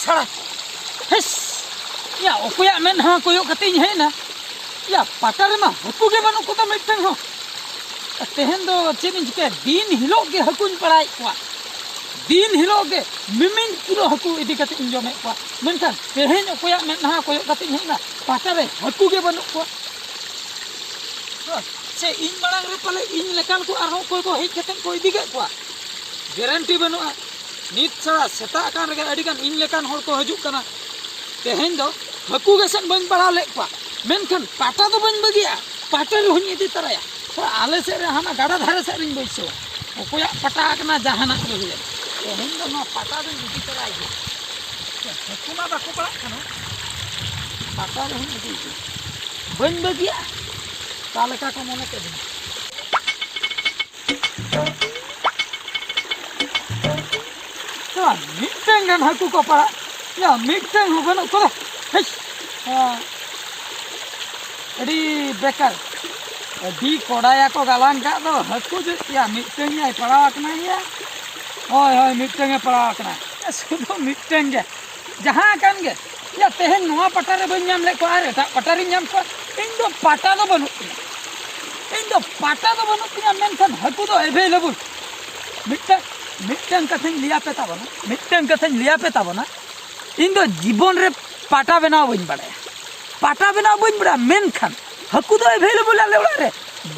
salah. Hes. Ya, aku ya men ha koyok kating he na. Ya, patar mah haku ge banuk ko ta miteng ho. Tehen do chedin jike din hilok ge hakuñ parai kwa. Din hilok ge mimin puro haku idi kate injome kwa. Menkan tehen aku ya men ha koyok kating he na. Patar re haku ge banuk kwa. Se in marang re pale in lekan ko arho koy ko hej kate ko idi ge kwa. Guarantee banua. Nit sara seta kan rega adikan in lekan hor ko hajuk kana. Tehen do haku ge sen bang para le kwa. Menkan pata do bang bagia. Pata ro hni idi taraya. आले से हना गाड़ा धारे से ring बैसो ओकोया पटा कना जहाना रे हेन दो न पटा दो निदि कराई हकुमा बाको पड़ा कनो पटा रे निदि बन बगिया तालका को मने के दिन तो मिटeng gan haku ko para ya मिटeng हो बनो को हे अड़ी बेकार दी कोड़ाया को गालान का तो हकू जो या मिटeng या पड़ा कना या होय होय मिटeng पड़ा कना सुनो मिटeng गे जहां कान गे या तेहन नोआ पटारे बन नाम ले को आरे ता पटारी नाम को इन दो पाटा दो बनु तिया मेनखान हकू दो अवेलेबल मिटeng कथन लिया पेता बना मिटeng कथन लिया पेता बना इन दो जीवन रे पाटा बनाव बन बड़ा मेनखान हकू दो अवेलेबल आले ओड़ा रे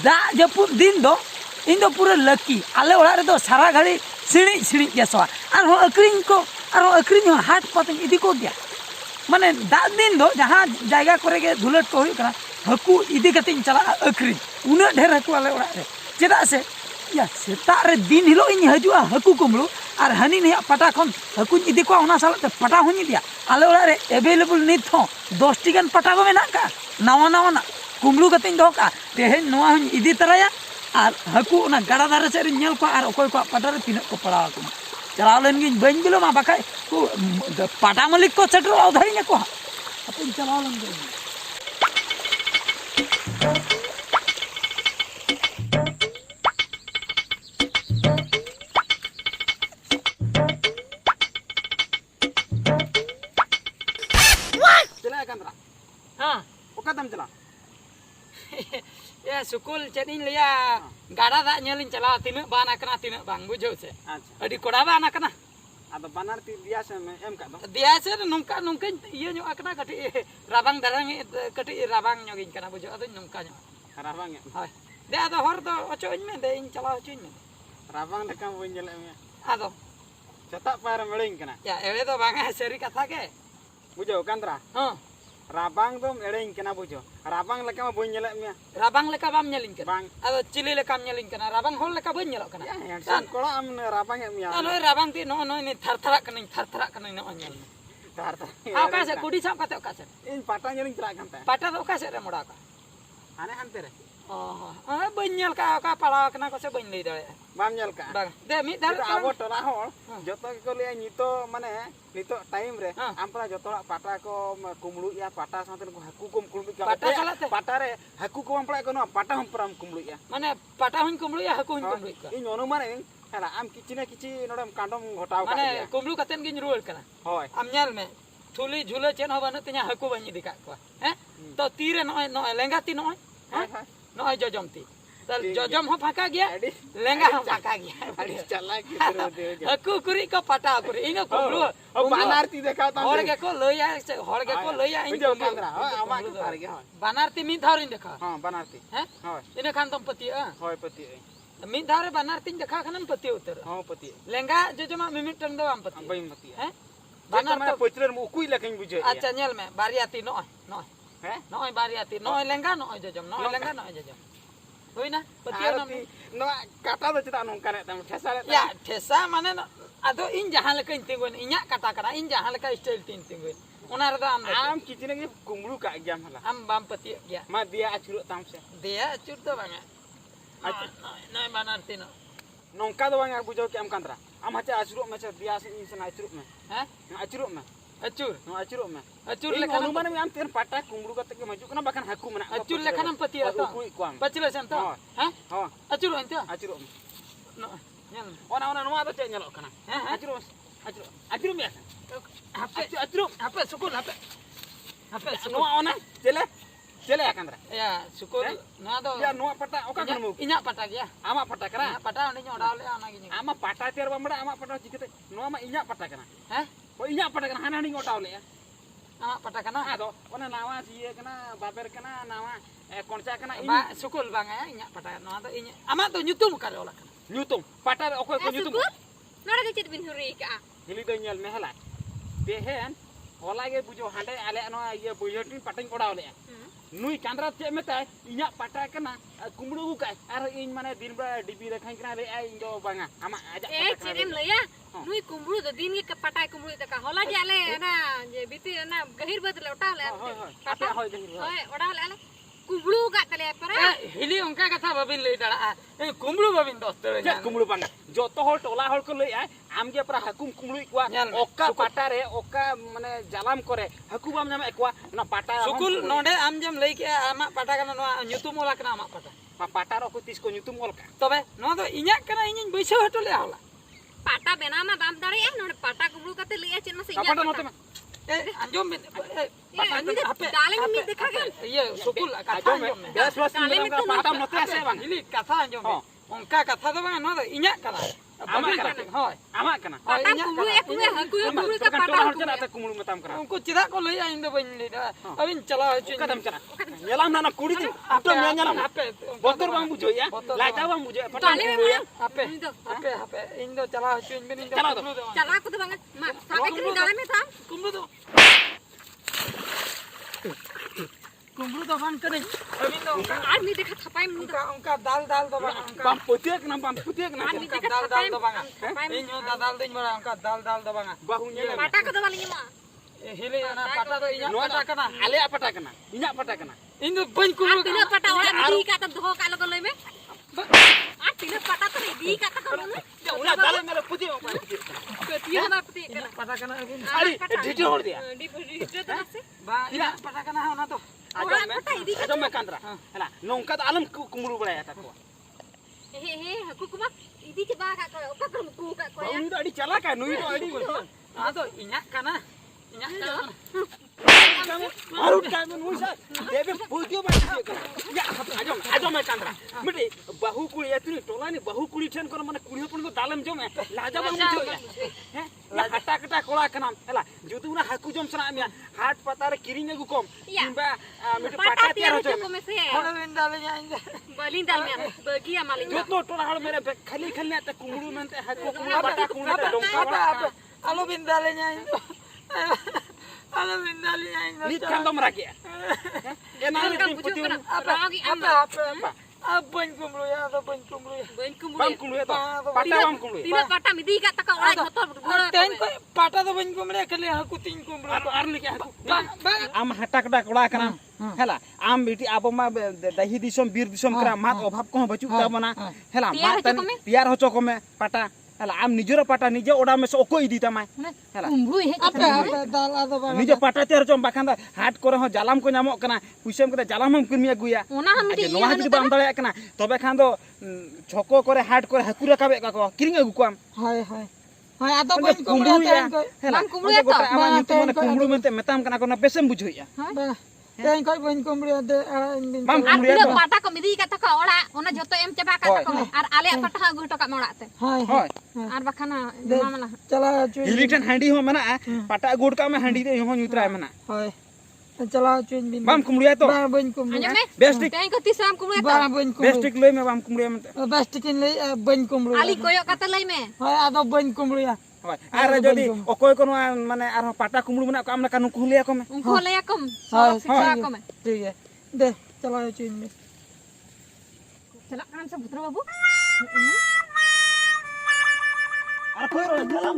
दा जपुर दिन दो इन दो पूरा लकी आले ओड़ा रे दो सारा घड़ी सिणी गेसवा आर हो अक्रिन हो हाट पतन इदी को गया माने दा दिन दो जहां जायगा करे के धुलट को हुई कना हकू इदी कते चला अक्रिन उना ढेर हकू आले ओड़ा रे चेदा से या सेता रे दिन हिलो इन हजुआ हकू कुमलू आर हनी ने पटा खन हकू इदी को ओना सालते पटा हुनी दिया आले ओड़ा रे अवेलेबल नित हो 10 टी गान पटा को मेना का नवा ना कुमलू कते दो का तेहेन नोआ हन इदी तरया आर हकू ना गाड़ा दारे से नेल को आर ओकोय को पटारे तिना को पड़ा को चला लेन गिन बन बिलो मा बाका को पाटा मालिक को चटर उधारी ने को अपन चला लेन गिन चला कंद्रा हां ओका दम चला या सुकुल चेदिन लिया गाड़ा दा नेलिन चला तिना बाना कना तिना बांग बुझो से अच्छा अडी कोड़ा बाना कना आदो बानार ती दिया से एम का दो दिया से नुंका इयो नो अकना कटी राबांग दारांग कटी राबांग न्योगिन कना बुझो अदो नुंका नो राबांग हाय दे आदो हर दो ओचोइन में दे इन चला ओचोइन में राबांग दका बन जले में आदो जता पार मळिन कना या एळे दो बांगा सरी कथा के बुझो कंद्रा हां राबांग दम एड़ेन कना बुझो राबांग लेका मा बन नेले मिया राबांग लेका बाम नेलिन कना बांग अदो चिली लेका नेलिन कना राबांग होल लेका बन नेलो कना सान कोड़ा आम राबांग मिया नो राबांग ती नो नि थरथरा कना नो नेल थरथरा ओका से कुडी साम कते ओका से इन पाटा नेलिन चला कंता पाटा दो ओका से रे मोड़ा का आने हनते रे बन नेल का ओका पड़ा कना को से बन लई दे बाम नेल का बांग दे मी दार आबो टोला होल जतो को ले नितो माने नितो टाइम रे आमपरा जतोड़ा पाटा को कुमलू या पाटा साथे को हाकू को कुमलू का पाटा रे हाकू को आमपरा को पाटा हम परम कुमलू या माने पाटा हुन कुमलू या हाकू हुन कुमलू का इन अनुमान हला आम किचिना किछि नोडम कांडम घटाव का माने कुमलू कतेन गिन रुल कना होय आम नेल में थुली झुले चेन हो बन तnya हाकू बन इदी का को हैं तो तीरे नय लेंगाती नय नय जजमती तल जजम हो फाका गया लेंगा हम फाका गया बड़ी चला की हकू कुरी को पटा कुरी इन कुमलू बानारती देखाता हर के को लइया से हर के को लइया इन कंद्रा आमा के पार गया बानारती मी धारिन देखा हां बानारती हैं होय इने खान तुम पति होय पति मी धारे बानारती देखा खनन पति उतर हां पति लेंगा जजमा मिमिट टन दो आम पति बई पति हैं बानार तो पोचर मु कुई लखन बुझे अच्छा नेल में बारियाती नय हैं नय बारियाती नय लेंगा नय जजम नय लेंगा नय जजम होइना पतिया नो काटा दो चता नो करे तम ठेसा ले या ठेसा माने आदो इन जहां लेका इन तिंगोन इन्या काटा करा इन जहां लेका स्टाइल तीन तिंगोन ओना रे आम किचिने के कुमलू का एग्जाम हला हम बाम पतिया गया मा दिया अचुरो ताम से दिया अचुर तो बांगा अच्छा नय बानारती नो नोंका दो बांगा बुझो के हम कंद्रा आम हचे अचुरो में से दिया से इन से अचुरो में हैं अचुरो में अचुर लेखन अनुमान में आम तेन पाटा कुमड़ू कते के मजु कना बखन हाकू मना अचुर लेखन हम पति तो पचले सन तो हैं अचुर अंत अचुर नो नेल ओना ओना नोआ तो चे नेलो कना हैं अचुर Ajrum ya. Apa sukul apa Noa ona Cele akan ra. ya sukul noa do Ya noa pata oka kan mu. inya pata ya Ama pata kara. pata ande nyoda le ana gini Ama pata tiar bamda ama pata jikete. Noa ma inya pata kana. hah Oh inya pata kana hana ning otaw le ya. ama pata kana Ado ona nawa siye kana baber kana nawa konca kana ini. ba sukul bang ya inya pata noa do inya ama do nyutum kali ola kana Nyutung pata okoy ko nyutung. Nora ke cit bin huri ka. Hili do nyel mehla. Dehen ola ge bujo hande ale no ye boyotin pating kodaw le. Nui chandra che meta inya pata kana kumbu ka ar in mane din ba dibi rakhan kana le ai indo banga ama aja Eh cit em le ya. Nui kumbru do din ke patai kumbru ta ka hola ge ale na je biti na gahir bad le uta le. Apa hoy gahir. Hoy oda le ale. Kumbru ka tale para. hili onka katha babin le dara kumlu babin doste Ja kumbu banga joto hol tola hol ko le ai am ge pra hakum kumbu ikwa oka pata re oka mane jalam kore haku bam nyama ikwa na pata sukul node am jam lei ke ama pata kana noa nyutum ola kana ama pata pata ro ko tis ko nyutum ol ka tobe noa do inya kana inya baisau hato le hola Pata bena ma bam dare ya nore pata kumbru ka te le cit ma se ya. pata note ma anjom bin Apa? Daling mi dekha kan. iya sukul katha anjom belas belas pata note ase bang hili katha anjom onka katha do bang noa do inya kana ama kana hoy ama kana Pata kumbru ya kumbru ka tola pata. hol jana ta kumbu metam kana unku cida ko lei aindo bain le da abin chala kadam kana nyelam na kudi din ato me nyelam ape botor bang bujo ya laita bang bujo pata Dale kumbu ya ape indo chala chuin bin indo Chala do. Chala ko to bang. Ma sabe kini dale me tham. kumbu do kumbu do ban kare abin do Ar mi dekha thapai mi do. onka dal do bang bam putiak na onka dal do bang inyo dal do bang onka dal do bang bahu nyelam Pata ko to bali ma. hili ana pata do inya pata kana ale pata kana inya pata kana indo ban kumbu Ar tina pata ora di ka ta dho ka lo loi me. Ar tina pata to di ka ta ko lo me. una dale mele puti Tiya na pati. pata kana abin ari dite hol dia Di to na se. ba inya pata kana ona to Ora pata idi ka. ajam me kandra hala nongka ta alam kumuru bala ta ko He aku kuma idi ke ba ka ko ka ku ka ko ya. bahu ni adi chala ka nui do adi ado inya kana Arut kami musa, debe puti ba ya ajam me kandra mete bahu kuli ya tuni tola ni bahu kuli chen kono mane kuli hopon ko dalam jome laja bang mujo ya he la hata kata kola kanam hala jutu na haku jom sana amia hat patare kiring agu kom timba mete Pata pata tiar tiya ho ko me se. ona bin dalenya inda Balin dal me. Bagi ya malin. Jotno tola hal mere khali khali ata kumuru mente haku kumuru pata kumuru dongka apa alo bin dalenya inda alo bin dalenya inda ni kandom raki ena ni tim puti apa abang kumlu ya Ben kumbru. bam kumuru to pata bam kumuru Tina pata mi di ka ta ka ora motor bura. ten ko pata do ban kumle khali haku tin kumlu ar ni ke haku bang am hata kada kola kana hela am biti abo ma dahi disom bir disom kra mat obhab ko bachu ta bana hela mat tiar hocho kome pata hela am nijora pata nije oda me so ko idi tamai hela Kumbru he. apa dal ado bang nije pata tiar chom bakan da hat kore ho jalam ko nyamok kana puisem kada jalam ham kirmi aguya Ona ham di. noa judi bam dale kana tobe khan do choko kore hat kore hakura kabe ka ko kiring agu ko am hai ado ban kumru kumlu ya ko hela kumru kumru ya gota to. ama nyutu mane kumru mente metam kana ko na besem bujuya ten ko ban kumlu de bin bam Ar kumru ya tina to pata ko mi di ka ta ka ora. Ona joto em cheba ka ta ko. Ar ale pata ha gu to ka morat te. hai hoy Ar bakhana mama chala chuin electron handy हो मना पटा गुड़ का में handy दे हो Nutra मना hai chala chuin bin बम कुमड़िया तो ban kumlu Anya me. बेस्टिक Ten ko tisam kumbru ya. ban kumlu बेस्टिक लोय में बम कुमड़िया में bastikin le ban kumlu Ali koyok kata lai me. hai ado ban kumlu ya होय are जदी ओकोय कोनो माने are पटा कुमड़ु मना का हमना कानु कुलिया को में Ungko lai akom. hai Siksa akom me. ठीक है दे चला chuin bin Celak kan sebutra babu. आर कोय रो गलम